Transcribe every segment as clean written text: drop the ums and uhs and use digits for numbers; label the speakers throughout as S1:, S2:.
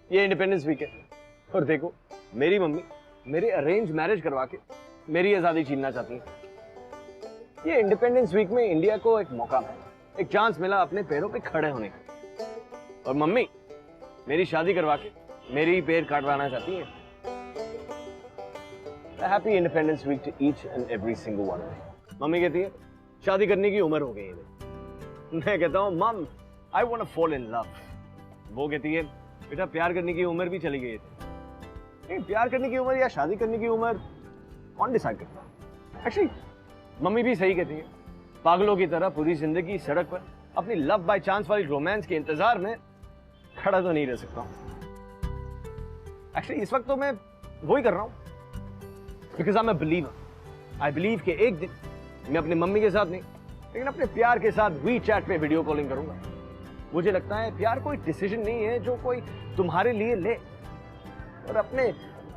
S1: ये independence week है और देखो मेरी मम्मी मेरे अरेंज मैरिज करवा के मेरी आजादी छीनना चाहती है। ये इंडिपेंडेंस वीक में इंडिया को एक मौका मिला, एक चांस मिला अपने पैरों पे खड़े होने का, और मम्मी मेरी शादी करवा के मेरी पैर काटवाना चाहती है। Happy independence week to each and every single one. मम्मी कहती है शादी करने की उम्र हो गई है। मैं कहता हूँ mum I want to fall in love. वो कहती है बेटा प्यार करने की उम्र भी चली गई है। प्यार करने की उम्र या शादी करने की उम्र कौन डिसाइड करता है? एक्चुअली मम्मी भी सही कहती है, पागलों की तरह पूरी जिंदगी सड़क पर अपनी लव बाय चांस वाली रोमांस के इंतजार में खड़ा तो नहीं रह सकता। एक्चुअली इस वक्त तो मैं वही कर रहा हूँ, because I am a believer. I believe कि एक दिन मैं अपनी मम्मी के साथ नहीं लेकिन अपने प्यार के साथ वीचैट पे वीडियो कॉलिंग करूंगा। मुझे लगता है प्यार कोई डिसीजन नहीं है जो कोई तुम्हारे लिए ले, और अपने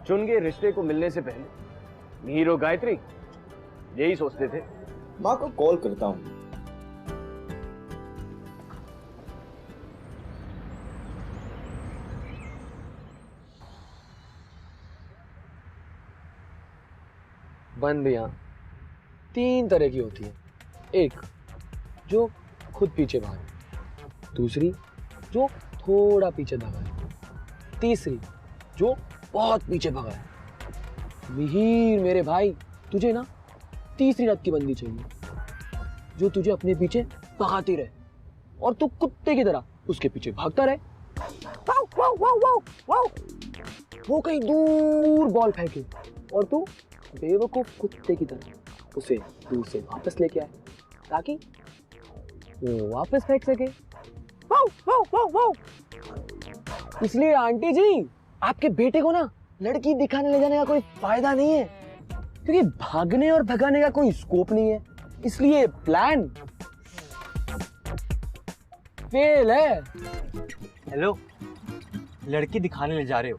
S1: चुन के रिश्ते को मिलने से पहले मिहिर और गायत्री यही सोचते थे।
S2: माँ को कॉल करता हूँ।
S3: बन भी यहाँ 3 तरह की होती है। एक जो खुद पीछे भागे, दूसरी जो थोड़ा पीछे दबा है, तीसरी जो बहुत पीछे भगा है। मिहिर मेरे भाई, तुझे ना तीसरी रत की बंदी चाहिए जो तुझे अपने पीछे भगाती रहे और तू कुत्ते की तरह उसके पीछे भागता रहे। वाव, वाव, वाव, वाव, वाव। वो कहीं दूर बॉल फेंके और तू बेवकूफ कुत्ते की तरह उसे दूर से वापस लेके आए ताकि वो वापस फेंक सके। वाव, वाव, वाव, वाव। इसलिए आंटी जी आपके बेटे को ना लड़की दिखाने ले जाने का कोई फायदा नहीं है, क्योंकि भागने और भगाने का कोई स्कोप नहीं है। इसलिए प्लान फेल है।
S4: हेलो, लड़की दिखाने ले जा रहे हो?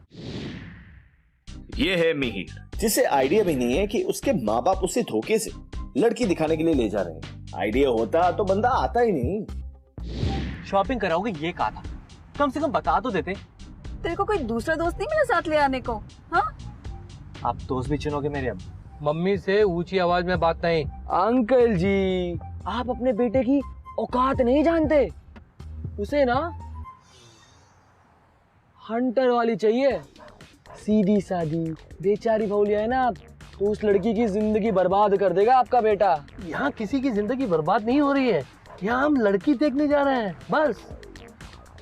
S2: ये है मिहिर, जिसे आइडिया भी नहीं है कि उसके माँ बाप उसे धोखे से लड़की दिखाने के लिए ले जा रहे हैं। आइडिया होता तो बंदा आता ही नहीं।
S4: शॉपिंग कराओगे ये कहा था, कम से कम बता तो देते।
S5: तेरे को कोई दूसरा दोस्त नहीं मिला साथ ले आने को? हाँ,
S4: आप दोस्त भी चुनोगे मेरे? अब
S3: मम्मी से ऊंची आवाज में बात नहीं। अंकल जी आप अपने बेटे की औकात नहीं जानते। उसे ना हंटर वाली चाहिए, सीधी सादी बेचारी भौलिया है ना आप, तो उस लड़की की जिंदगी बर्बाद कर देगा आपका बेटा।
S6: यहाँ किसी की जिंदगी बर्बाद नहीं हो रही है, यहाँ हम लड़की देखने जा रहे हैं बस।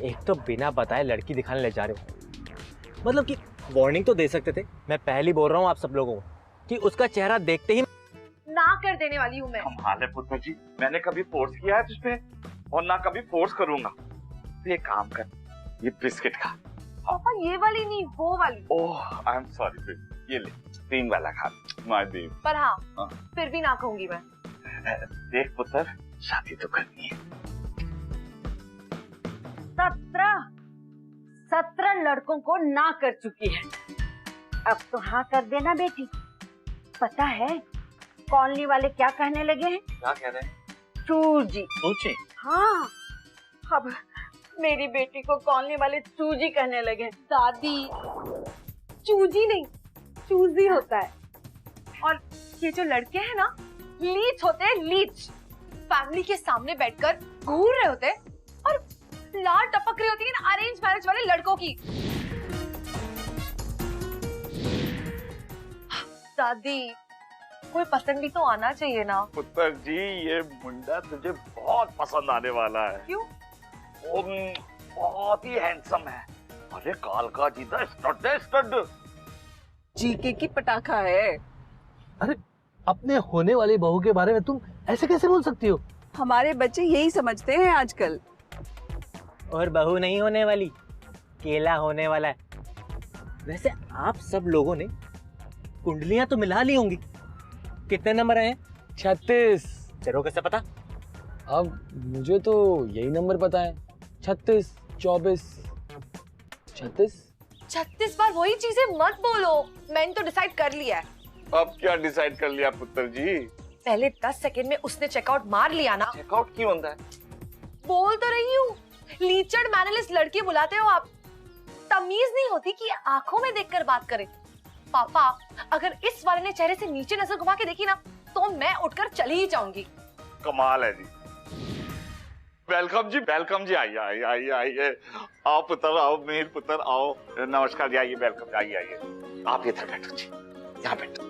S4: एक तो बिना बताए लड़की दिखाने ले जा रहे हो, मतलब कि वार्निंग तो दे सकते थे। मैं पहले बोल रहा हूँ आप सब लोगों को कि उसका चेहरा देखते ही
S5: ना कर देने वाली हूँ मैं।
S7: कमाल है पुत्र जी, मैंने कभी फोर्स किया है तुझ पे और ना कभी फोर्स करूंगा। तो ये काम कर, ये बिस्किट खा।
S5: पापा ये वाली नहीं, वो वाली।
S7: ओह आई एम सॉरी, ये ले 3 वाला खा माय देव।
S5: पर हाँ, फिर भी ना कहूंगी मैं।
S7: देख पुत्र, शादी तो करनी है।
S8: 17 लड़कों को ना कर चुकी है, अब तो हाँ कर देना बेटी। पता है कॉलोनी वाले क्या कहने लगे हैं?
S7: क्या कह रहे हैं?
S8: चूजी।
S7: सोचे?
S8: हाँ, अब मेरी बेटी को कॉलोनी वाले चूजी कहने लगे।
S5: दादी, चूजी नहीं चूजी होता है, और ये जो लड़के हैं ना लीच होते हैं, लीच। फैमिली के सामने बैठकर घूर रहे होते और लार टपक रही होती है अरेंज मैरिज वाले लड़कों की। दादी कोई पसंद भी तो आना चाहिए ना।
S7: पुत्र जी ये मुंडा तुझे बहुत पसंद आने वाला है।
S5: क्यों?
S7: वो बहुत ही हैंडसम है। अरे कालका जी दा स्टड
S5: जीके की पटाखा है।
S6: अरे अपने होने वाली बहू के बारे में तुम ऐसे कैसे बोल सकती हो?
S5: हमारे बच्चे यही समझते हैं आजकल।
S4: और बहू नहीं होने वाली, केला होने वाला है। वैसे आप सब लोगों ने कुंडलियां तो मिला ली होंगी, कितने नंबर आए?
S3: 36।
S4: चलो कैसे पता?
S3: अब मुझे तो यही नंबर पता है, 36, 24, 36।
S5: 36 बार वही चीजें मत बोलो, मैंने तो डिसाइड कर लिया है।
S7: अब क्या डिसाइड कर लिया पुत्र जी?
S5: पहले 10 सेकंड में उसने चेकआउट मार लिया ना।
S7: चेकआउट क्यों होता है?
S5: बोल तो रही हूँ, लीचड़ मैनलिस्ट लड़की बुलाते हो आप, तब तमीज नहीं होती कि ये आंखों में देखकर बात करे। पापा, अगर इस वाले ने चेहरे से नीचे नजर घुमा के देखी ना तो मैं उठकर चली ही जाऊंगी।
S7: कमाल है जी। वेलकम जी, आइए आइए आइए आइए। आओ पुत्र, आओ मीर पुत्र, आओ। नमस्कार जी, आइए, वेलकम, आइए आइए। आप इधर बैठो जी, यहाँ बैठो।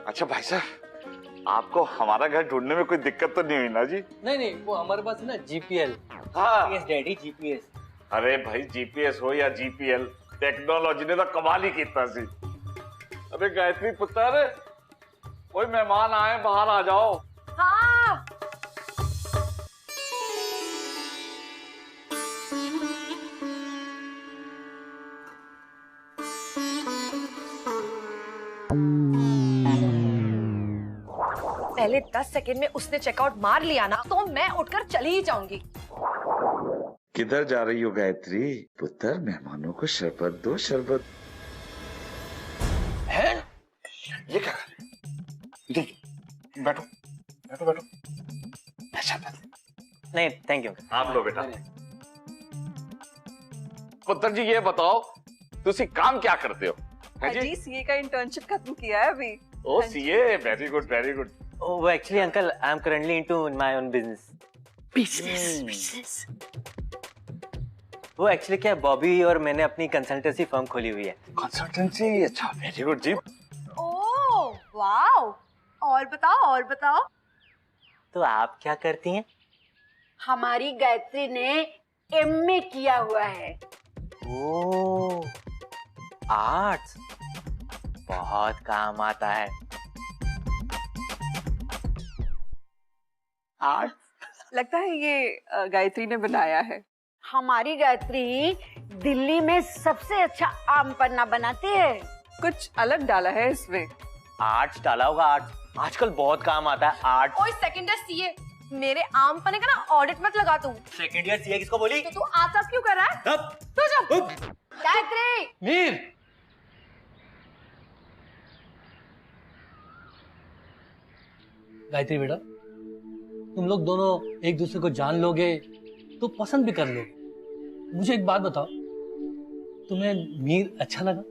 S7: अच्छा भाई साहब, आपको हमारा घर ढूंढने में कोई दिक्कत तो नहीं हुई ना जी?
S3: नहीं, वो हमारे पास है ना जीपीएल।
S7: हाँ
S4: डैडी जीपीएस।
S7: अरे भाई, जीपीएस हो या जीपीएल, टेक्नोलॉजी ने तो कमाल ही किया सी। अरे गायत्री पुत्र, कोई मेहमान आए, बाहर आ जाओ।
S5: हाँ। पहले 10 सेकंड में उसने चेकआउट मार लिया ना तो मैं उठकर चली ही जाऊंगी।
S7: किधर जा रही हो गायत्री? पुत्र, मेहमानों को शरबत दो, शरबत। है ये क्या कर रहे? बैठो बैठो बैठो।
S4: नहीं थैंक यू।
S7: आप लो बेटा। पुत्र जी, ये बताओ तुसी काम क्या करते हो? है जी,
S9: सीए का इंटर्नशिप खत्म किया है अभी।
S7: Oh CA, very good very good.
S4: वो actually uncle, I am currently into my own business. वो एक्चुअली क्या, बॉबी और मैंने अपनी कंसल्टेंसी फर्म खोली हुई है।
S7: कंसल्टेंसी? अच्छा, वेरी गुड जी।
S5: ओह वाओ, और बताओ।
S4: तो आप क्या करती हैं?
S8: हमारी गायत्री ने एमए किया हुआ है।
S4: ओह, आर्ट्स बहुत काम आता है।
S9: आर्ट्स लगता है ये गायत्री ने बनाया है।
S8: हमारी गायत्री दिल्ली में सबसे अच्छा आम पन्ना बनाती है।
S9: कुछ अलग डाला है इसमें।
S4: आर्ट्स डाला होगा, आर्ट्स आजकल बहुत काम आता है। आर्ट्स।
S5: ओए सेकंड ईयर सीए, मेरे आम पन्ने का ना ऑडिट मत लगा तू।
S4: सेकंड ईयर सीए किसको बोली?
S5: तो तू आस क्यों कर रहा है? तू चुप। गायत्री।
S3: मीर, गायत्री बेटा, तुम लोग दोनों एक दूसरे को जान लोगे तो पसंद भी कर लोगे। मुझे एक बात बताओ, तुम्हें मीर अच्छा लगा?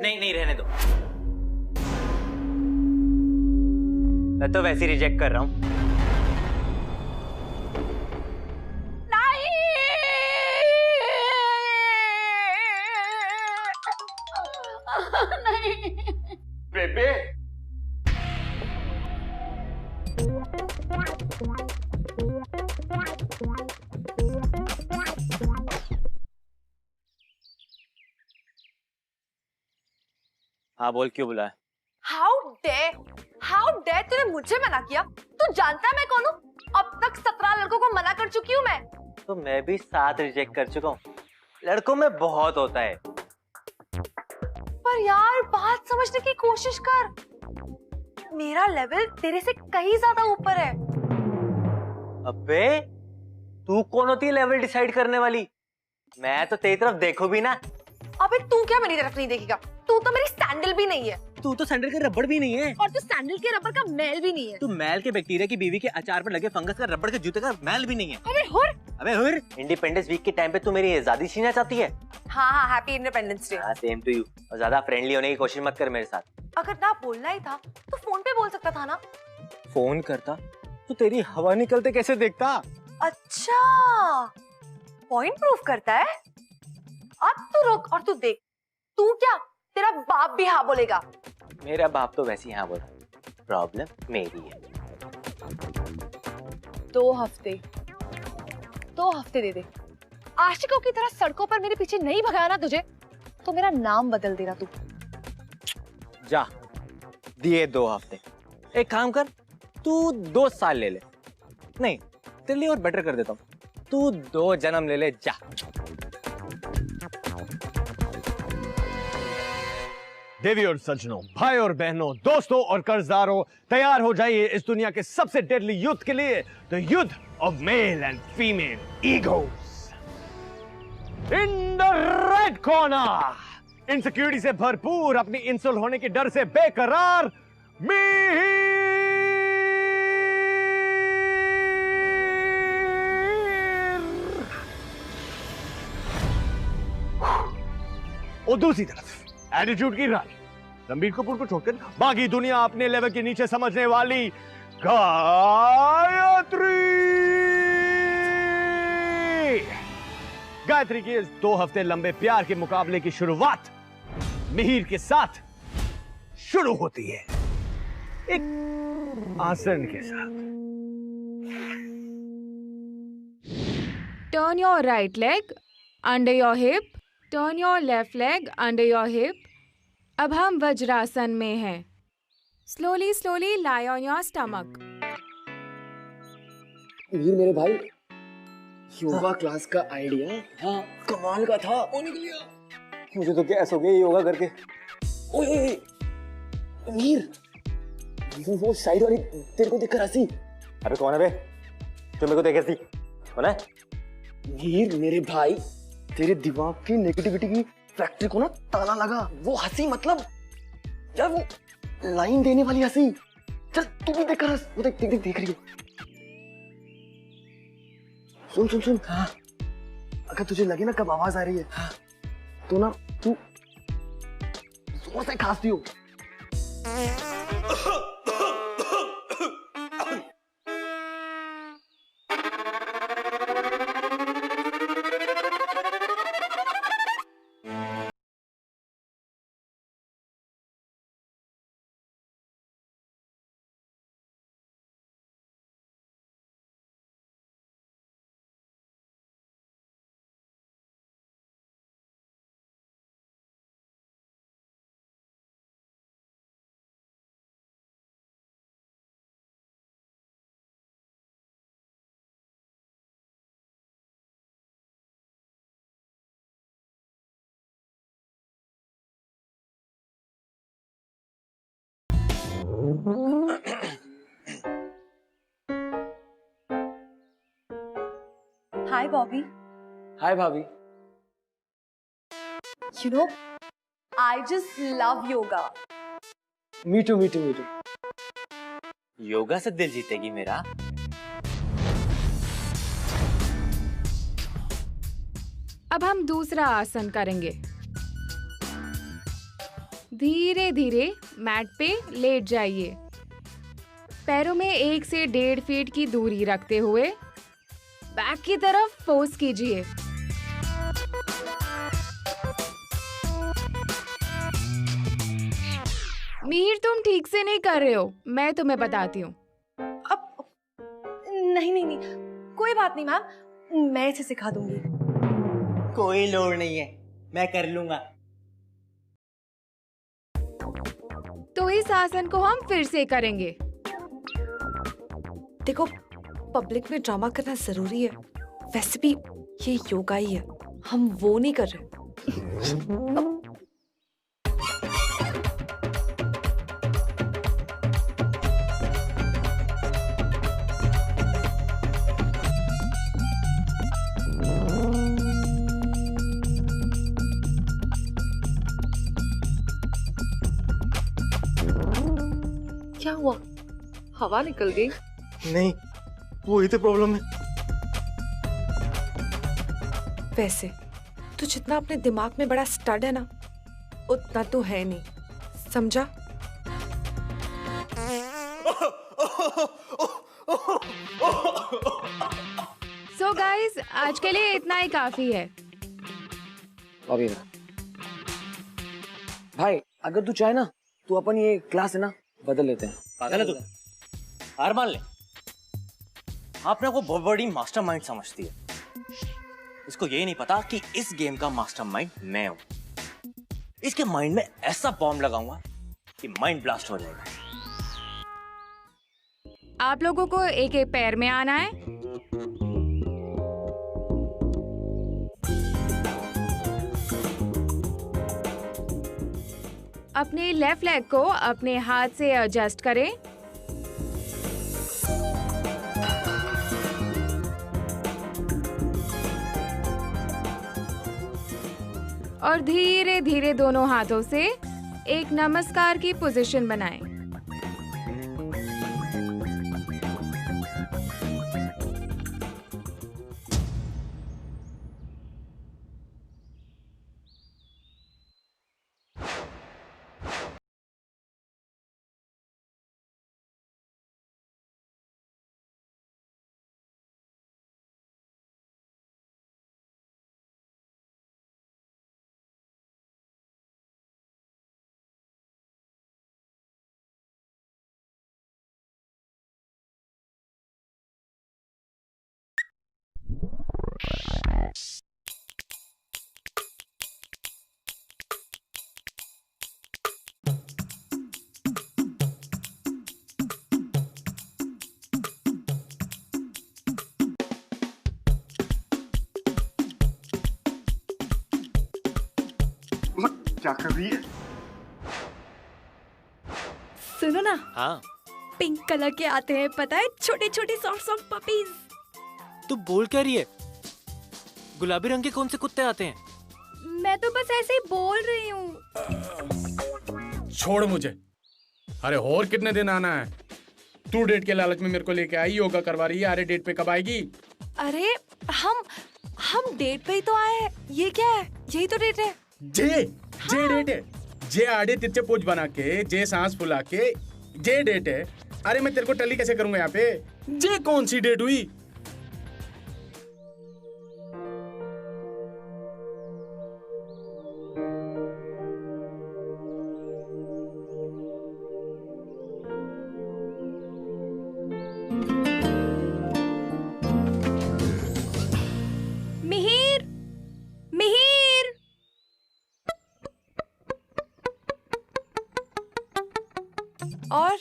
S4: नहीं, रहने दो। मैं तो वैसे रिजेक्ट कर रहा हूँ।
S8: नहीं।
S7: बेबे,
S4: हाँ बोल, क्यों बुलाया?
S5: हाउ डेयर तूने मुझे मना किया? तू जानता है मैं कौन हूँ? अब तक 17 लड़कों को मना कर चुकी हूँ मैं।
S4: तो मैं भी 7 रिजेक्ट कर चुका हूँ। लड़कों में बहुत होता है।
S5: पर यार बात समझने की कोशिश कर, मेरा लेवल तेरे से कहीं ज्यादा ऊपर है।
S4: अबे तू कौन होती है लेवल डिसाइड करने वाली? मैं तो तेरी तरफ देखो भी ना।
S5: अबे तू क्या मेरी तरफ नहीं देखेगा? तू तो मेरी सैंडल भी नहीं है।
S4: तू तो सैंडल के रबड़ भी नहीं है।
S5: और तू सैंडल के रबड़ का मैल भी नहीं है।
S4: तू मैल के बैक्टीरिया की बीवी के अचार पर लगे फंगस का रबड़ के जूते का मैल भी नहीं है।
S5: अबे हुर।
S4: इंडिपेंडेंस वीक के टाइम पे तू मेरी आजादी छीनना चाहती है?
S5: हाँ, हैप्पी इंडिपेंडेंस डे।
S4: हाँ, सेम टू यू। और ज्यादा फ्रेंडली होने की कोशिश मत कर मेरे साथ।
S5: अगर ना बोलना ही था तो फोन पे बोल सकता था ना।
S4: फोन करता तो तेरी हवा निकलते कैसे देखता?
S5: अच्छा, पॉइंट प्रूफ करता है। अब तू रुक और तू देख, तू क्या तेरा बाप भी हाँ बोलेगा।
S4: मेरा बाप तो वैसे ही हाँ बोला, प्रॉब्लम मेरी है।
S5: 2 हफ्ते दे दे। आशिकों की तरह सड़कों पर मेरे पीछे नहीं भगाया ना तुझे तो मेरा नाम बदल देना तू।
S4: जा, दिए 2 हफ्ते। एक काम कर, तू 2 साल ले ले। नहीं, तेरे लिए और बेटर कर देता हूँ, तू 2 जन्म ले ले। जा।
S1: देवी और सज्जनों, भाई और बहनों, दोस्तों और कर्जदारों, तैयार हो जाइए इस दुनिया के सबसे डेडली युद्ध के लिए, द युद्ध of male and female egos. In the red corner, insecurity से भरपूर, अपनी इंसल्ट होने के डर से बेकरार मिहिर। और दूसरी तरफ एटीट्यूड की रानी रणबीर कपूर को छोड़कर बाकी दुनिया अपने लेवल के नीचे समझने वाली गायत्री। गायत्री की इस 2 हफ्ते लंबे प्यार के मुकाबले की शुरुआत मिहिर के साथ शुरू होती है, एक आसन के साथ।
S10: Turn your right leg under your hip. Turn your left leg under your hip. अब हम वज्रासन में हैं. Slowly, slowly lie on your stomach.
S3: वीर मेरे भाई, योगा क्लास का आइडिया हाँ कमाल का था। मुझे तो गैस हो गई योगा करके। ओए वीर, वो साइड वाली तेरे को देखकर हंसी।
S4: अबे कौन है बे? तू मेरे को देख हंसी कौन है?
S3: वीर मेरे भाई, तेरे दिमाग की नेगेटिविटी की फैक्ट्री को ना ताला लगा। वो हंसी मतलब यार वो लाइन देने वाली हंसी। चल तू भी देख कर हंस। वो देख देख देख देख रही है। सुन सुन सुन हाँ, अगर तुझे लगे ना कब आवाज आ रही है हाँ, तो ना तू जोर से खांसती हो।
S5: Hi, Bobby.
S3: हाय भाभी।
S5: You know, I just love yoga.
S3: Me too me too me too.
S4: Yoga से दिल जीतेगी मेरा।
S10: अब हम दूसरा आसन करेंगे। धीरे धीरे मैट पे लेट जाइए। पैरों में 1 से 1.5 फीट की दूरी रखते हुए बैक की तरफ फोर्स कीजिए। मिहिर तुम ठीक से नहीं कर रहे हो, मैं तुम्हें बताती हूँ।
S5: अब नहीं नहीं नहीं, कोई बात नहीं मैम, मैं इसे सिखा दूंगी।
S4: कोई लोड़ नहीं है, मैं कर लूंगा।
S10: तो इस आसन को हम फिर से करेंगे।
S9: देखो, पब्लिक में ड्रामा करना जरूरी है। वैसे भी ये योगा ही है, हम वो नहीं कर रहे। क्या हुआ? हवा निकल गई?
S4: नहीं, वही तो प्रॉब्लम है।
S9: वैसे तू जितना अपने दिमाग में बड़ा स्टड है ना, उतना तो है नहीं, समझा?
S10: सो गाइस, आज के लिए इतना ही काफी है।
S3: अभी ना भाई, अगर तू चाहे ना तो अपन ये क्लास है ना बदल लेते हैं।
S4: पागल है तू? हार मान ले। आपने को बहुत बड़ी मास्टरमाइंड समझती है। इसको ये नहीं पता कि इस गेम का मास्टरमाइंड मैं हूं। इसके माइंड में ऐसा बॉम्ब लगाऊंगा कि माइंड ब्लास्ट हो जाएगा।
S10: आप लोगों को एक एक पैर में आना है। अपने लेफ्ट लेग को अपने हाथ से एडजस्ट करें। और धीरे धीरे दोनों हाथों से एक नमस्कार की पोजीशन बनाएं।
S7: क्या कर रही है?
S9: सुनो ना,
S4: हाँ,
S9: पिंक कलर के आते हैं, पता है, छोटे छोटे सॉफ्ट सॉफ्ट पपीज।
S4: तू बोल क्या रही है? गुलाबी रंग के कौन से कुत्ते आते हैं?
S9: मैं तो बस ऐसे ही बोल रही हूँ।
S11: छोड़ मुझे। अरे और कितने दिन आना है? तू डेट के लालच में मेरे को लेके आई, योगा करवा रही है। अरे डेट पे कब आएगी?
S9: अरे हम डेट पे ही तो आए हैं। ये क्या है? यही तो डेट है।
S11: जे डेट है। जे आड़े तिरछे पोज बना के, जे सांस फुला के, जे डेट है। अरे मैं तेरे को टली कैसे करूंगा यहाँ पे? जे कौन सी डेट हुई?
S9: मिहिर, मिहिर। और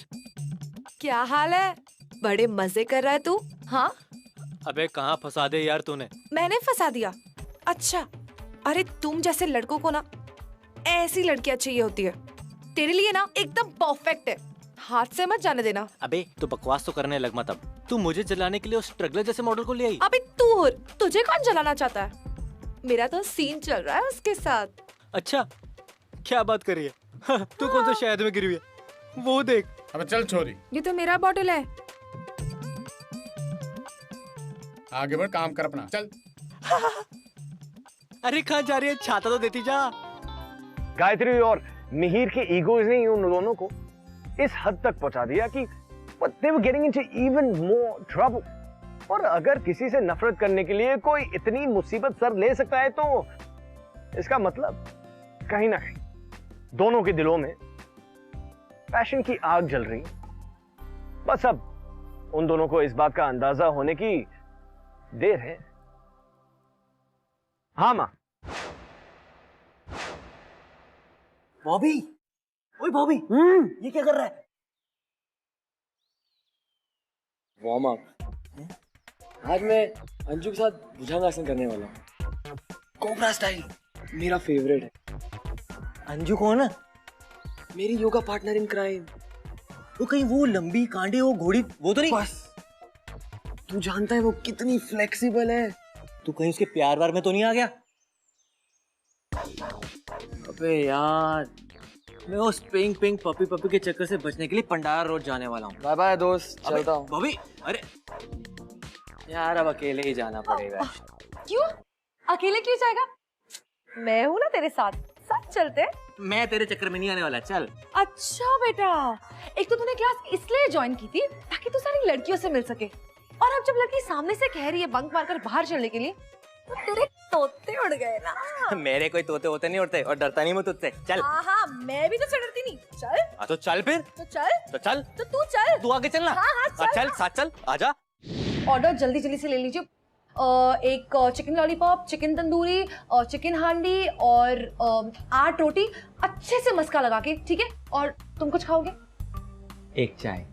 S9: क्या हाल है? बड़े मजे कर रहा है तू? हाँ,
S4: अबे कहाँ फंसा दे यार तूने।
S9: मैंने फंसा दिया? अच्छा, अरे तुम जैसे लड़कों को ना ऐसी लड़कियां चाहिए होती है। तेरे लिए ना एकदम परफेक्ट है। हाथ से मत जाने देना।
S4: अबे तू बकवास तो करने लग मत अब। तू मुझे जलाने के लिए उस स्ट्रगलर जैसे मॉडल को ले आई।
S9: अबे तू, तुझे कौन जलाना चाहता है? मेरा तो सीन चल रहा है उसके साथ।
S4: अच्छा, क्या बात कर रही है? तू कौन सा शहद में गिरी हुई है? वो देख।
S11: अब चल छोरी,
S9: ये तो मेरा बॉटल है।
S11: आगे बढ़, काम कर अपना, चल।
S4: अरे कहाँ जा रही है? छाता तो देती जा।
S1: गायत्री और मिहिर के ईगोज ने उन दोनों को इस हद तक पहुंचा दिया कि they were getting into even more trouble। और अगर किसी से नफरत करने के लिए कोई इतनी मुसीबत सर ले सकता है, तो इसका मतलब कहीं ना कहीं दोनों के दिलों में पैशन की आग जल रही। बस अब उन दोनों को इस बात का अंदाजा होने की देर है। हाँ मां।
S4: बॉबी, ओए बॉबी, ये क्या कर रहा है?
S3: Warm up. आज मैं अंजू के साथ भुजंगासन करने वाला हूँ। कोबरा स्टाइल मेरा फेवरेट है।
S4: अंजू कौन है?
S3: मेरी योगा पार्टनर इन क्राइम।
S4: वो कहीं वो लंबी कांडे वो घोड़ी वो तो नहीं?
S3: बस तू जानता है वो कितनी फ्लेक्सिबल है।
S4: तू कहीं उसके प्यार वार में तो नहीं आ गया? अबे यार, मैं उस पिंक पिंक पपी पपी के चक्कर से बचने के लिए पंडारा रोड जाने वाला हूँ।
S3: बाय बाय दोस्त, चलता हूँ।
S4: बॉबी, अरे
S3: यार अब अकेले ही जाना पड़ेगा।
S5: क्यों? अकेले क्यों जाएगा? मैं हूँ ना तेरे साथ, साथ चलते हैं।
S4: मैं तेरे चक्कर में नहीं आने वाला, चल।
S5: अच्छा बेटा, एक तो तूने क्लास इसलिए ज्वाइन की थी ताकि तू सारी लड़कियों से मिल सके, और अब जब लड़की सामने से कह रही है बंक मारकर बाहर चलने के लिए, तो तेरे तोते उड़ गए ना।
S4: मेरे कोई तोते होते नहीं उड़ते, और डरता नहीं मैं तुझसे, चल।
S5: हाँ, मैं भी तो डरती नहीं। चल।
S4: तो चल फिर।
S5: तो चल। तो तू चल।
S4: तू आगे चलना।
S5: हाँ,
S4: चल, साथ चल, आजा।
S5: ऑर्डर जल्दी जल्दी से ले लीजिए। एक chicken lollipop, chicken tandoori, chicken हांडी और 8 रोटी अच्छे से मस्का लगा के, ठीक है? और तुम कुछ खाओगे?
S4: एक चाय।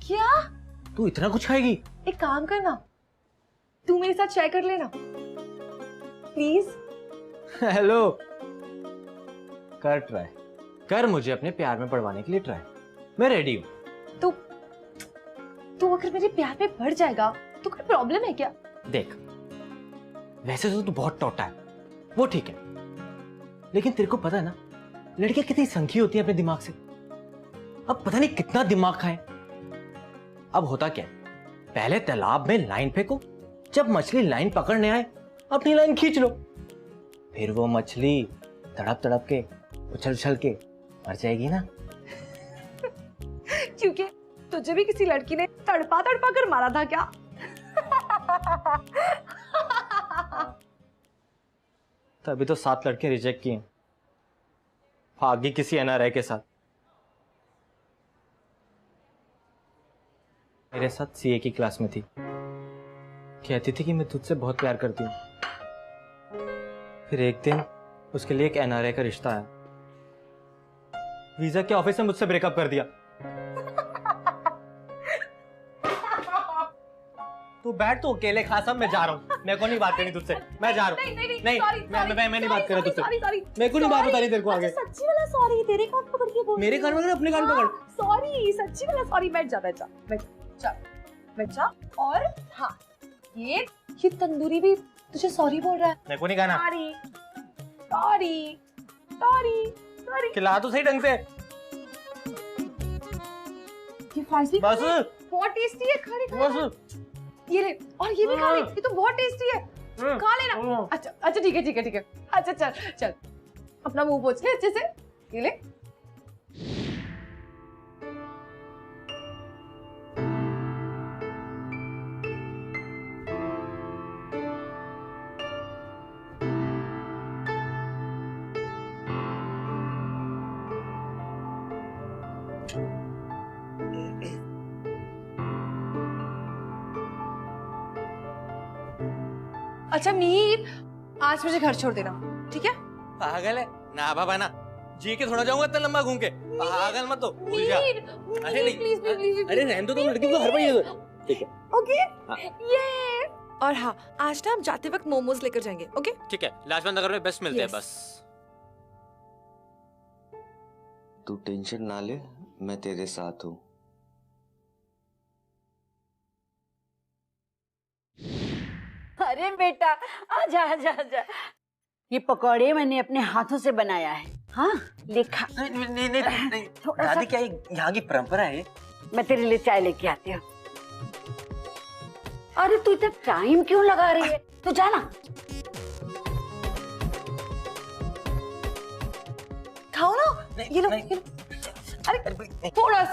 S5: क्या?
S4: तू इतना कुछ खाएगी?
S5: एक काम करना, तू मेरे साथ चाय कर लेना प्लीज।
S4: हेलो, कर ट्राई कर, मुझे अपने प्यार में पड़वाने के लिए ट्राई, मैं रेडी हूँ।
S5: तू अगर मेरे प्यार में पड़ जाएगा तो कोई प्रॉब्लम है क्या?
S4: देख, वैसे तो तू बहुत टोटा है, वो ठीक है, लेकिन तेरे को पता है ना लड़कियां कितनी संखी होती है अपने दिमाग से। अब पता नहीं कितना दिमाग खाए। अब होता क्या, पहले तालाब में लाइन फेंको, जब मछली लाइन पकड़ने आए अपनी लाइन खींच लो, फिर वो मछली तड़प तड़प के उछल उछल के मर जाएगी ना।
S5: क्योंकि तुझे भी किसी लड़की ने तड़पा तड़पा कर मारा था क्या?
S4: तभी तो 7 लड़के रिजेक्ट किए, भागी किसी एनआरआई के साथ। मेरे साथ सीए की क्लास में थी, कहती थी कि मैं तुझसे बहुत प्यार करती हूँ। फिर एक दिन उसके लिए एक एनआरआई का रिश्ता आया। वीजा के ऑफिस में मुझसे ब्रेकअप कर दिया। तू बैठ, तू अकेले खा, सब मैं जा रहा हूँ। मेरे को नहीं बात करनी तुझसे, मैं जा रहा हूँ। नहीं, मैं नहीं बात कर रहा तुझसे। मेरे को नहीं बात बतानी तेरे को आगे।
S5: सच्ची वाला सॉरी, तेरे कान पकड़ के बोल।
S4: मेरे कान पकड़, अपने कान पकड़।
S5: सॉरी, सच्ची वाला सॉरी। बैठ जा, बैठ जा, बैठ जा। और हाँ, ये तंदूरी भी तुझे सॉरी बोल रहा है।
S4: मेरे को नहीं कहना।
S5: Sorry, sorry, sorry, sorry.
S4: खिला तो सही ढंग से।
S5: ये फाइसी
S4: बस
S5: बहुत टेस्टी है, खा ले।
S4: बस
S5: ये ले, और ये भी खा ले, ये तो बहुत टेस्टी है, खा लेना। अच्छा अच्छा, ठीक है ठीक है ठीक है। अच्छा चल चल, अपना मुंह पोंछ ले अच्छे से। ये ले। अच्छा मीर, 5 बजे घर छोड़ देना, ठीक है?
S4: पागल है ना बाबा ना, जी के थोड़ा जाऊंगा इतना लंबा घूम के। पागल मत हो, भूल जा। अरे नहीं,
S5: प्लीज प्लीज,
S4: अरे रहने दो, तुम लड़की को हर बार ठीक है।
S5: ओके। ये
S9: और हाँ, आज ना हम जाते वक्त मोमोज लेकर जाएंगे, ओके?
S4: ठीक है, लाजपत नगर में बेस्ट मिलते हैं बस।
S12: तू टेंशन ना ले, मैं तेरे साथ हूँ।
S8: अरे बेटा, आजा आजा आजा। ये पकौड़े मैंने अपने हाथों से बनाया है। हाँ, लिखा।
S4: नहीं दादी, क्या यहाँ की परंपरा है?
S8: मैं तेरे लिए चाय लेके आती हूँ। अरे तू इतना टाइम क्यों लगा रही है? तू जाना।
S5: खाओ ना, ये लो, ये लो। अरे थोड़ा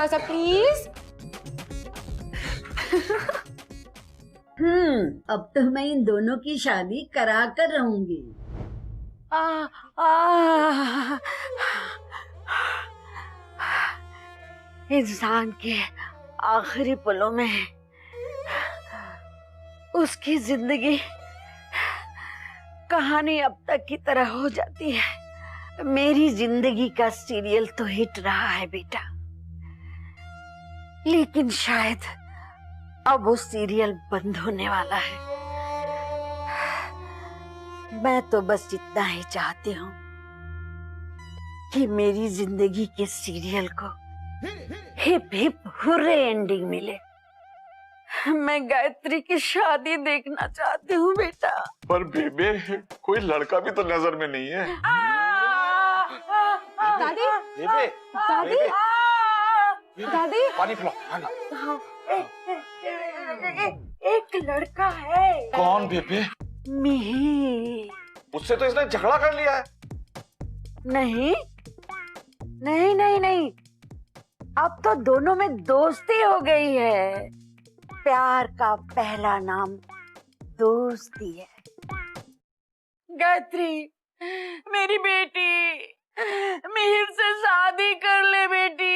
S5: सा प्लीज।
S8: अब तो मैं इन दोनों की शादी करा कर रहूंगी। इंसान के आखिरी पलों में उसकी जिंदगी कहानी अब तक की तरह हो जाती है। मेरी जिंदगी का सीरियल तो हिट रहा है बेटा, लेकिन शायद अब वो सीरियल बंद होने वाला है। मैं तो बस इतना ही चाहती हूँ कि मेरी जिंदगी के सीरियल को हिप हिप हुर्रे एंडिंग मिले। मैं गायत्री की शादी देखना चाहती हूँ बेटा।
S7: पर बेबे, कोई लड़का भी तो नजर में नहीं है।
S5: दादी,
S7: बेबे,
S5: दादी, दादी,
S7: पानी पिलाओ।
S8: एक लड़का है।
S7: कौन बेबे?
S8: मिहिर।
S7: उससे तो इसने झगड़ा कर लिया है।
S8: नहीं नहीं नहीं नहीं, अब तो दोनों में दोस्ती हो गई है। प्यार का पहला नाम दोस्ती है। गायत्री, मेरी बेटी, मिहिर से शादी कर ले बेटी।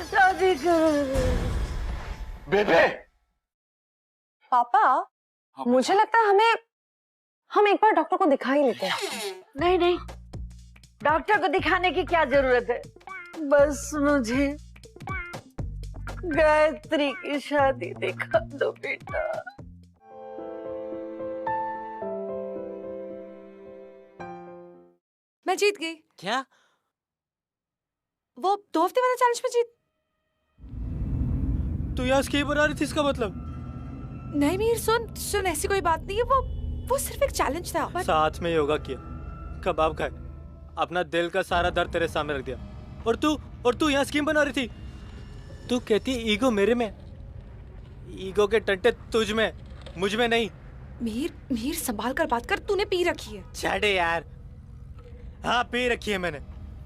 S8: शादी कर।
S7: बेबे,
S5: पापा, मुझे लगता है हम एक बार डॉक्टर को दिखा ही लेते हैं।
S8: नहीं नहीं, डॉक्टर को दिखाने की क्या जरूरत है? बस मुझे गायत्री की शादी दिखा दो बेटा।
S9: मैं जीत गई।
S4: क्या?
S9: वो 2 हफ्ते वाला चैलेंज में जीत।
S4: तू यहाँ स्कीम बना रही थी, इसका मतलब?
S9: नहीं मीर, सुन ऐसी कोई बात नहीं है। वो सिर्फ एक चैलेंज था।
S4: साथ में योगा किया, कबाब खाए, अपना दिल का सारा दर्द तेरे सामने रख दिया, और तू यहाँ स्कीम बना रही थी। तू कहती ईगो मेरे में, ईगो के टंटे तुझ में, मुझ में नहीं।
S9: मीर संभाल कर बात कर, तूने पी रखी है।
S4: छाड़े यार। हाँ पी रखी है मैंने,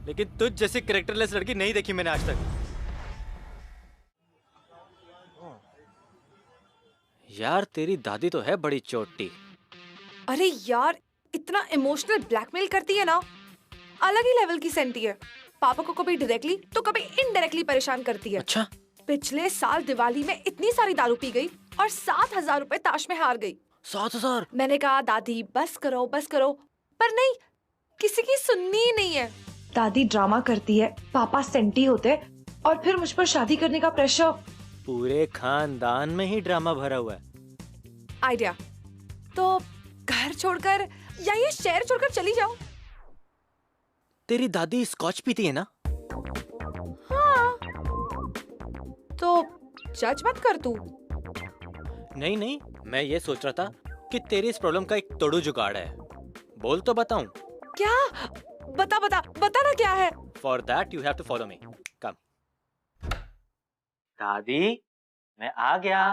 S4: लेकिन तुझ जैसी कैरेक्टरलेस लड़की नहीं देखी मैंने आज तक। यार तेरी दादी तो है बड़ी चोटी।
S9: अरे यार, इतना इमोशनल ब्लैकमेल करती है ना, अलग ही लेवल की सेंटी है। पापा को कभी डायरेक्टली तो कभी इनडायरेक्टली परेशान करती है।
S4: अच्छा?
S9: पिछले साल दिवाली में इतनी सारी दारू पी गई और 7,000 रुपए ताश में हार गई।
S4: 7,000?
S9: मैंने कहा दादी बस करो, पर नहीं, किसी की सुननी ही नहीं है।
S5: दादी ड्रामा करती है, पापा सेंटी होते हैं और फिर मुझ पर शादी करने का प्रेशर।
S4: पूरे खानदान में ही ड्रामा भरा हुआ है।
S9: आइडिया, तो घर छोड़कर या ये शहर छोड़कर चली जाओ।
S4: तेरी दादी स्कॉच पीती है ना?
S9: हाँ, तो जज मत कर तू।
S4: नहीं, मैं ये सोच रहा था कि तेरी इस प्रॉब्लम का एक तोड़ू जुगाड़ है। बोल तो बताऊं?
S9: क्या? बता ना क्या है।
S4: For that you have to follow me. Come. दादी मैं आ गया।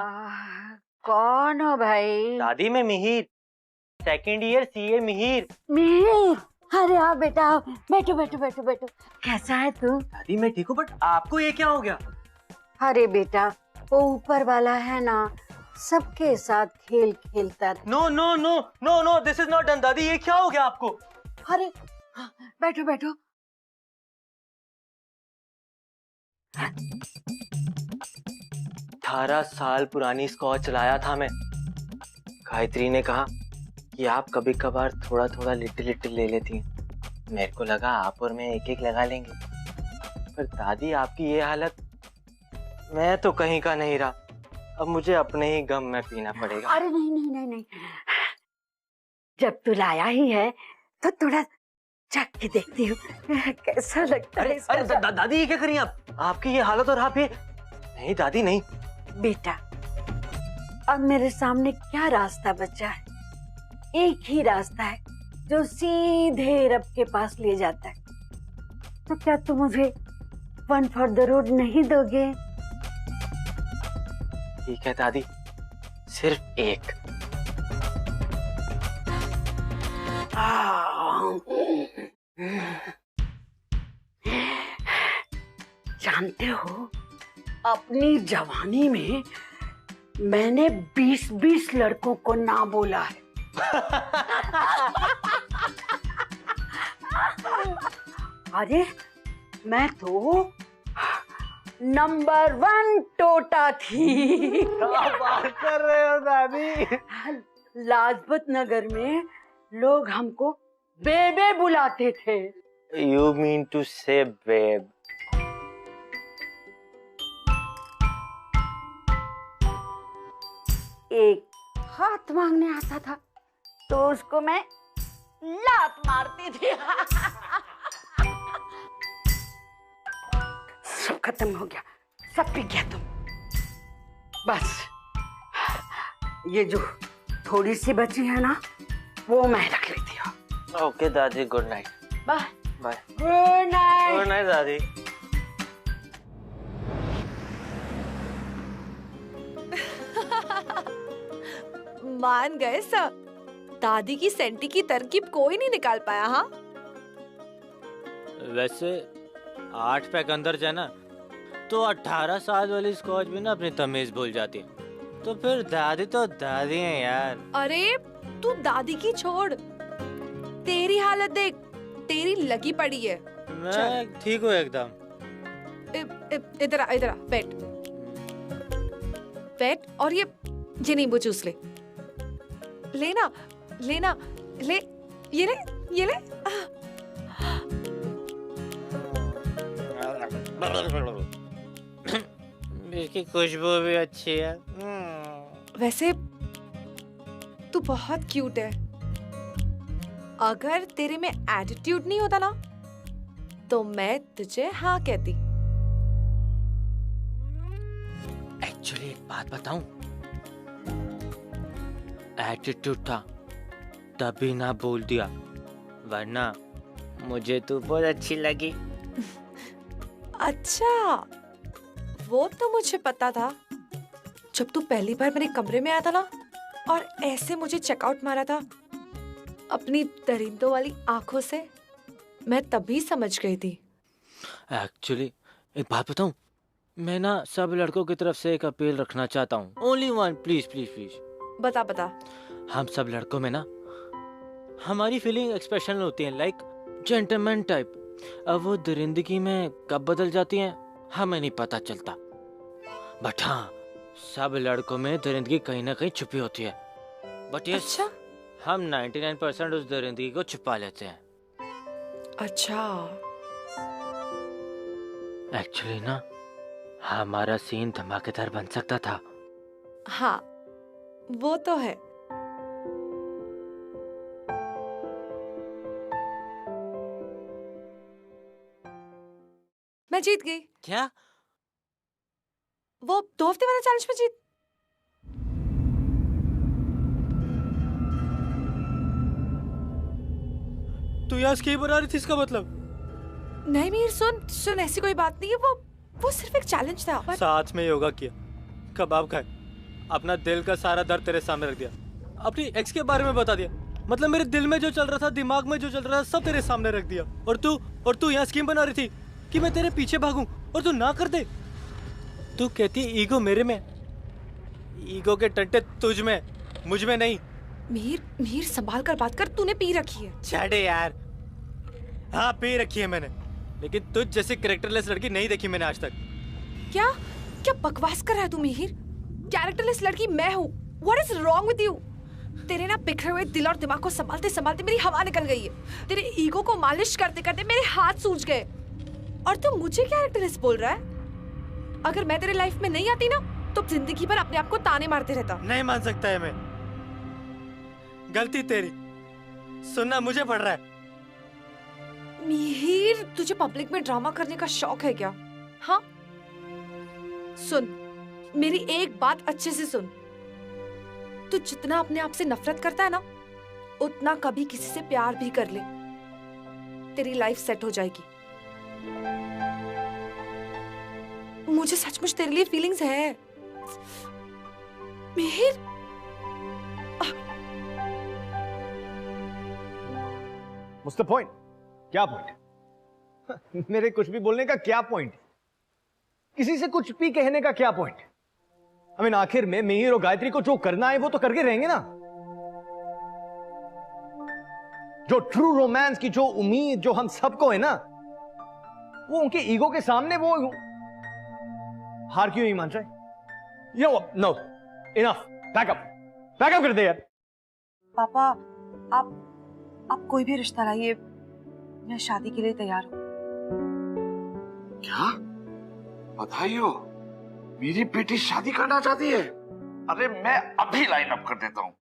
S8: कौन हो भाई?
S4: दादी मैं Mihir, second year CA Mihir.
S8: Mihir, अरे आओ बेटा, आओ, बैठो। कैसा है तू?
S4: दादी मैं ठीक हूँ, बट आपको ये क्या हो गया?
S8: अरे बेटा, वो ऊपर वाला है ना, सबके साथ खेल खेलता है।
S4: No, this is not done. दादी ये क्या हो गया आपको?
S8: अरे बैठो।
S4: 18 साल पुरानी स्कॉच लाया था मैं। गायत्री ने कहा कि आप कभी कभार थोड़ा लिटिल ले लेती हैं। मेरे को लगा आप और मैं एक लगा लेंगे, पर दादी आपकी ये हालत, मैं तो कहीं का नहीं रहा। अब मुझे अपने ही गम में पीना पड़ेगा।
S8: अरे नहीं, जब तू लाया ही है तो थोड़ा चख के देखती हूँ कैसा लगता है।
S4: अरे दादी ये क्या करी आप? आपकी ये हालत और आप ये। नहीं दादी नहीं।
S8: बेटा, अब मेरे सामने क्या रास्ता बचा है? एक ही रास्ता है जो सीधे रब के पास ले जाता है। तो क्या तुम मुझे वन फॉर द रोड नहीं दोगे?
S4: ठीक है दादी, सिर्फ एक।
S8: जानते हो, अपनी जवानी में मैंने 20 लड़कों को ना बोला है। अरे मैं तो नंबर 1 टोटा थी।
S4: क्या बात कर रहे हो दादी?
S8: लाजपत नगर में लोग हमको बेबे बुलाते थे।
S4: You mean to say babe?
S8: एक हाथ मांगने आता था तो उसको मैं लात मारती थी। सब खत्म हो गया, सब पी गया तुम। बस ये जो थोड़ी सी बची है ना, वो मैं रख लेती हूँ।
S4: ओके दादी, good night.
S8: Bye.
S4: Good night दादी।
S9: मान गए सर, दादी की सेंटी की तरकीब कोई नहीं निकाल पाया। हाँ
S4: वैसे 8 पैक अंदर जाए ना तो 18 साल वाली स्कॉच भी ना अपनी तमीज भूल जाती है। तो फिर दादी तो दादी है यार।
S9: अरे तू दादी की छोड़, तेरी हालत देख, तेरी लगी पड़ी है।
S4: मैं ठीक हूँ एकदम।
S9: इधर आ, बैठ और ये नींबू चूस ले। लेना ले, ये ले।
S4: इसकी खुशबू भी अच्छी है।
S9: वैसे तू बहुत क्यूट है। अगर तेरे में एटीट्यूड नहीं होता ना तो मैं तुझे हाँ कहती।
S4: एक्चुअली एक बात बताऊं, एटीट्यूड था तभी ना बोल दिया, वरना मुझे तू बहुत अच्छी लगी।
S9: अच्छा, वो तो मुझे पता था। जब तू पहली बार मेरे कमरे में आया था ना और ऐसे मुझे चेकआउट मारा था अपनी दरिंदों वाली आंखों से, मैं तभी समझ गई थी।
S4: एक्चुअली एक बात बताऊं, मैं ना सब लड़कों की तरफ से एक अपील रखना चाहता हूँ। Only one, please please please.
S9: बता।
S4: हम सब लड़कों में ना हमारी फीलिंग एक्सप्रेशन होती है, लाइक जेंटलमैन टाइप। अब वो दरिंदगी में कब बदल जाती हैं हमें नहीं पता चलता। बट हाँ, सब लड़कों में दरिंदगी कहीं ना कहीं छुपी होती है। बट ये
S9: अच्छा?
S4: हम 99% उस दरिंदगी को छुपा लेते हैं।
S9: अच्छा।
S4: एक्चुअली ना, हमारा सीन धमाकेदार बन सकता था।
S9: हाँ, वो तो है। मैं जीत गई।
S4: क्या?
S9: वो 2 हफ्ते वाला चैलेंज में जीत।
S4: तू यहाँ स्कीम बना रही थी, इसका मतलब?
S9: नहीं मीर, सुन सुन, ऐसी कोई बात नहीं है। वो सिर्फ एक चैलेंज था।
S4: साथ में योगा किया, कबाब खाए, अपना दिल का सारा दर्द तेरे सामने रख दिया, अपनी एक्स के बारे में बता दिया। मतलब मेरे दिल में जो चल रहा था, दिमाग में जो चल रहा था, सब तेरे सामने रख दिया। और तू यहाँ स्कीम बना रही थी कि मैं तेरे पीछे भागूं और तू ना कर दे। तू कहती ईगो मेरे में, ईगो के टंटे तुझ में, मुझ में नहीं।
S9: मीर संभाल कर बात कर, तूने पी रखी है।
S4: छाड़े यार। हाँ पी रखी है मैंने, लेकिन तुझ जैसी कैरेक्टरलेस लड़की नहीं देखी मैंने आज तक।
S9: क्या बकवास कर रहा है तू मीर? कैरेक्टरलेस लड़की मैं हूँ। What is wrong with you? तेरे ना बिखरे हुए दिल और दिमाग को संभालते संभालते मेरी हवा निकल गई है। तेरे ईगो को मालिश करते करते मेरे हाथ सूज गए, और तू मुझे कैरेक्टरलेस बोल रहा है? अगर मैं तेरे लाइफ में नहीं आती ना, तो जिंदगी भर अपने आप को ताने मारते रहता।
S4: नहीं मान सकता है मैं, गलती तेरी। सुनना मुझे पड़ रहा है।
S9: मिहिर, तुझे पब्लिक में ड्रामा करने का शौक है क्या? हाँ, सुन मेरी एक बात अच्छे से सुन। तू जितना अपने आप से नफरत करता है ना, उतना कभी किसी से प्यार भी कर ले, तेरी लाइफ सेट हो जाएगी। मुझे सचमुच तेरे लिए फीलिंग्स है मिहिर।
S1: What's the point? क्या पॉइंट? मेरे कुछ भी बोलने का क्या पॉइंट? किसी से कुछ भी कहने का क्या पॉइंट? I mean, आखिर में मिहिर और गायत्री को जो करना है वो तो करके रहेंगे ना। जो ट्रू रोमांस की जो उम्मीद जो हम सबको है ना, वो उनके ईगो के सामने वो हार क्यों नहीं मान रहे? नो, इनफ, बैकअप कर दे यार।
S5: पापा, आप कोई भी रिश्ता लाइए, मैं शादी के लिए तैयार हूँ।
S7: क्या? बधाई हो, मेरी बेटी शादी करना चाहती है। अरे मैं अभी लाइन अप कर देता हूँ।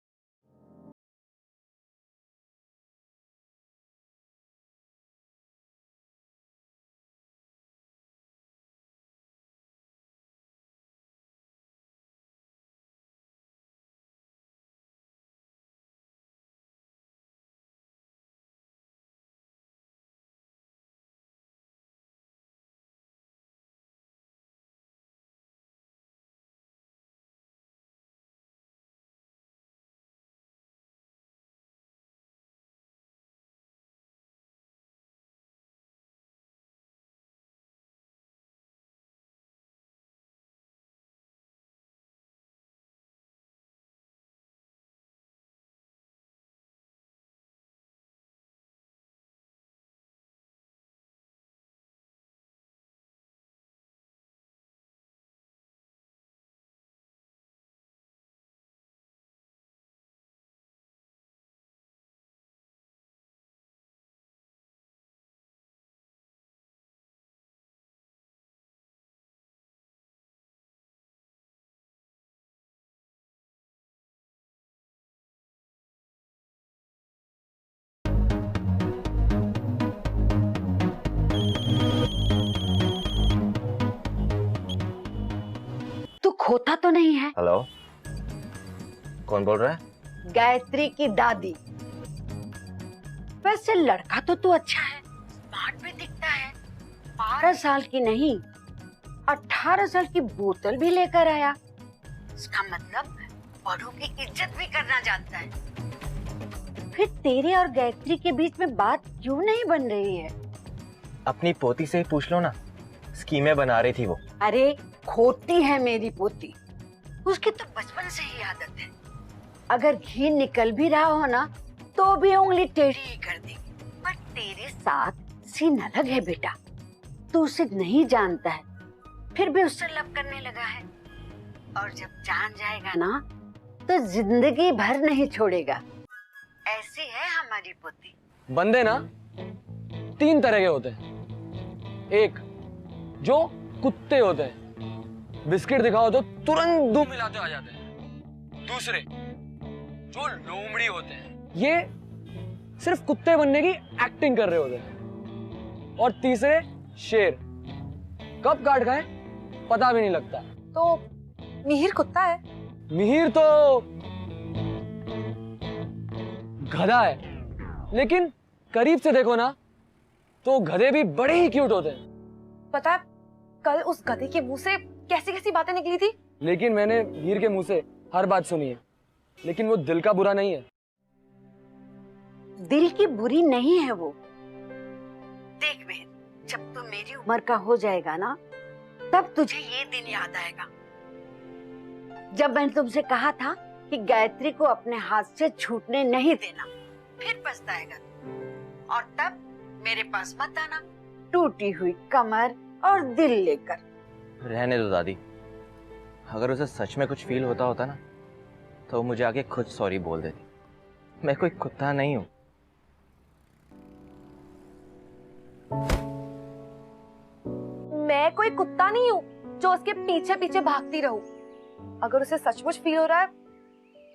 S8: खोता तो नहीं है?
S4: हेलो, कौन बोल रहा है?
S8: गायत्री की दादी। वैसे लड़का तो तू अच्छा है, स्मार्ट भी दिखता है। 12 साल की नहीं, 18 साल की बोतल भी लेकर आया। इसका मतलब बड़ों की इज्जत भी करना जानता है। फिर तेरे और गायत्री के बीच में बात क्यों नहीं बन रही है?
S4: अपनी पोती से ही पूछ लो ना, स्कीमें बना रही थी वो।
S8: अरे खोती है मेरी पोती, उसकी तो बचपन से ही आदत है। अगर घी निकल भी रहा हो ना, तो भी उंगली टेढ़ी ही कर देगी। पर तेरे साथ सीन अलग है बेटा, तू उसे नहीं जानता है, फिर भी उससे लव करने लगा है। और जब जान जाएगा ना तो जिंदगी भर नहीं छोड़ेगा। ऐसी है हमारी पोती।
S3: बंदे ना 3 तरह के होते हैं। एक जो कुत्ते होते हैं, बिस्किट दिखाओ तो तुरंत दूध मिलाते आ जाते हैं। दूसरे जो लोमड़ी होते हैं, ये सिर्फ कुत्ते बनने की एक्टिंग कर रहे होते हैं। और तीसरे शेर, कब काट खाए पता भी नहीं लगता।
S5: तो मिहिर कुत्ता है?
S3: मिहिर तो गधा है, लेकिन करीब से देखो ना तो गधे भी बड़े ही क्यूट होते हैं।
S5: पता है कल उस गधे के मुंह से कैसी कैसी बातें निकली थी।
S3: लेकिन मैंने मीर के मुंह से हर बात सुनी है, लेकिन वो दिल का बुरा नहीं है।
S8: दिल की बुरी नहीं है वो। देख बहन, जब तू मेरी उम्र का हो जाएगा ना तब तुझे ये दिन याद आएगा जब मैंने तुमसे कहा था कि गायत्री को अपने हाथ से छूटने नहीं देना। फिर पछताएगा और तब मेरे पास मत आना टूटी हुई कमर और दिल लेकर।
S4: रहने दो दादी, अगर उसे सच में कुछ फील होता ना तो वो मुझे आके खुद सॉरी बोल देती। मैं कोई कुत्ता नहीं हूं।
S5: मैं कोई कुत्ता नहीं हूँ जो उसके पीछे पीछे भागती रहूं। अगर उसे सचमुच फील हो रहा है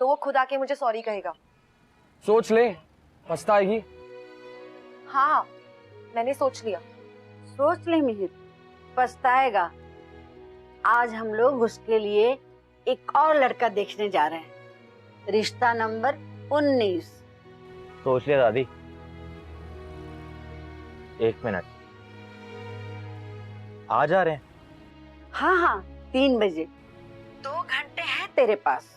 S5: तो वो खुद आके मुझे सॉरी कहेगा।
S3: सोच ले, पछताएगी।
S5: हाँ मैंने सोच लिया।
S8: सोच ले मिहिर, पछताएगा। आज हम लोग उसके लिए एक और लड़का देखने जा रहे हैं। रिश्ता नंबर 19।
S4: सोच लिया दादी। 1 मिनट, आ जा रहे हैं?
S8: हाँ हाँ 3 बजे। 2 घंटे हैं तेरे पास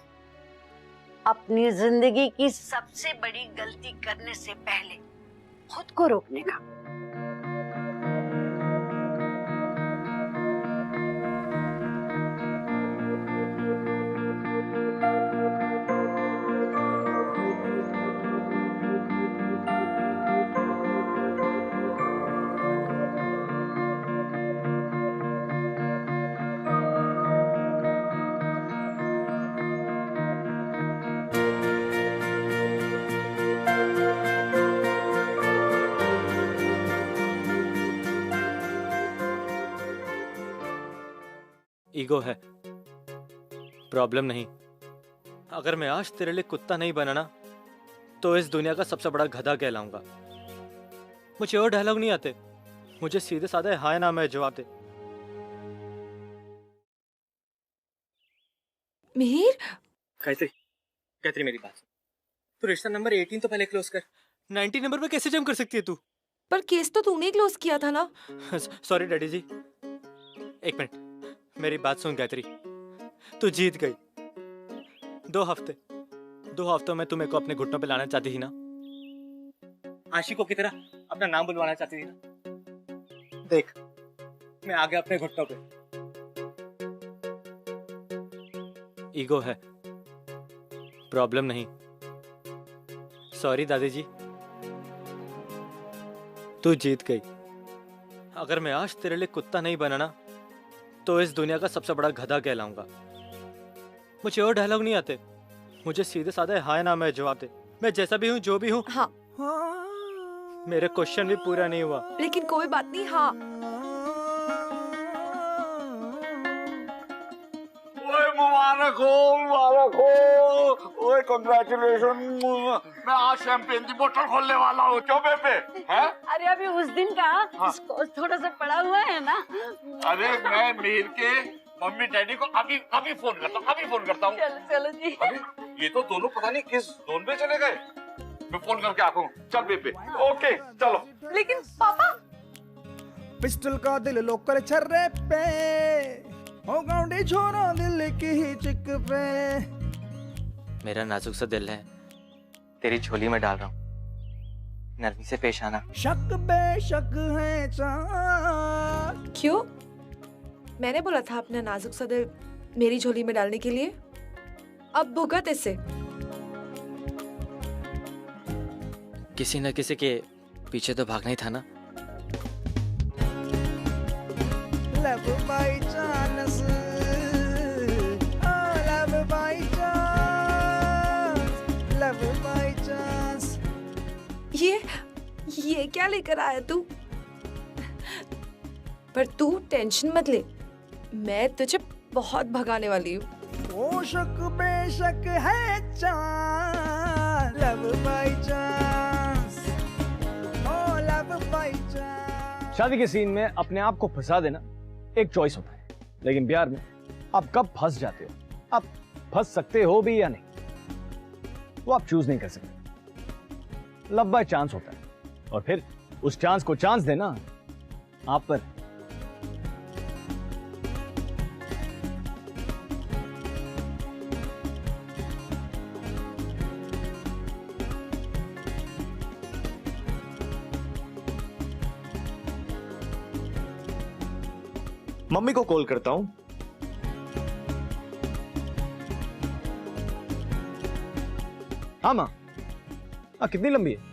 S8: अपनी जिंदगी की सबसे बड़ी गलती करने से पहले खुद को रोकने का।
S4: ईगो है, प्रॉब्लम नहीं। अगर मैं आज तेरे लिए कुत्ता नहीं बना ना तो इस दुनिया का सबसे बड़ा गधा कहलाऊंगा। मुझे और डायलॉग नहीं आते, मुझे सीधे साधे हाय ना मैं जवाब दे।
S9: मिहिर,
S4: गायत्री मेरी बात सुन। तू रिश्ता नंबर 18 तो पहले क्लोज कर। 19 नंबर पे कैसे जम कर सकती है तू?
S9: पर केस तो तूने क्लोज किया था ना।
S4: सॉरी डैडी जी। 1 मिनट, मेरी बात सुन गायत्री, तू जीत गई। 2 हफ्तों में तू मेरे को अपने घुटनों पे लाना चाहती थी ना, आशिकों की तरह अपना नाम बुलवाना चाहती थी ना। देख मैं आ गया अपने घुटनों पे। ईगो है, प्रॉब्लम नहीं। सॉरी दादी जी, तू जीत गई। अगर मैं आज तेरे लिए कुत्ता नहीं बना ना तो इस दुनिया का सबसे बड़ा गधा कहलाऊंगा। मुझे और डायलॉग नहीं आते, मुझे सीधे साधे हाय ना मैं जवाब दे। मैं जैसा भी हूँ, जो भी हूँ।
S9: हाँ।
S4: मेरे क्वेश्चन भी पूरा नहीं हुआ।
S9: लेकिन कोई बात नहीं। हाँ
S7: मुबारक हो। ओए कांग्रेचुलेशन। मैं आज शैंपेन की बोतल खोलने वाला हूँ। क्यों बेबे? हैं?
S8: अरे अभी उस दिन का इसको थोड़ा सा पड़ा हुआ है ना।
S7: अरे मैं मीर के मम्मी डैडी को अभी फोन करता हूँ।
S8: चलो जी।
S7: ये तो दोनों पता नहीं किस जोन में चले गए। मैं फोन करके आता हूँ। चल बेबे। ओके चलो।
S5: लेकिन पापा,
S13: पिस्टल का दिल लोकल छर्रे पे हो गाउंडी छोरो दिल की ही चिक पे।
S4: मेरा नाजुक सा दिल है, तेरी झोली में डाल रहा हूँ, नरमी से पेश आना।
S13: शक बेशक है चाँद।
S9: क्यों? मैंने बोला था अपना नाजुक सा दिल मेरी झोली में डालने के लिए। अब भुगत इससे।
S4: किसी न किसी के पीछे तो भागना ही था ना।
S13: Love by chance.
S9: ये क्या लेकर आया तू? पर तू टेंशन मत ले, मैं तुझे बहुत भगाने वाली हूँ।
S13: पोषक बेशक है chance, love by chance, oh love by chance.
S1: शादी के सीन में अपने आप को फंसा देना एक चॉइस होता है, लेकिन प्यार में आप कब फंस जाते हो, आप फंस सकते हो भी या नहीं, वो आप चूज नहीं कर सकते। लव बाय चांस होता है, और फिर उस चांस को चांस देना आप पर।
S2: मम्मी को कॉल करता हूं।
S1: हाँ माँ, हाँ कितनी लंबी है?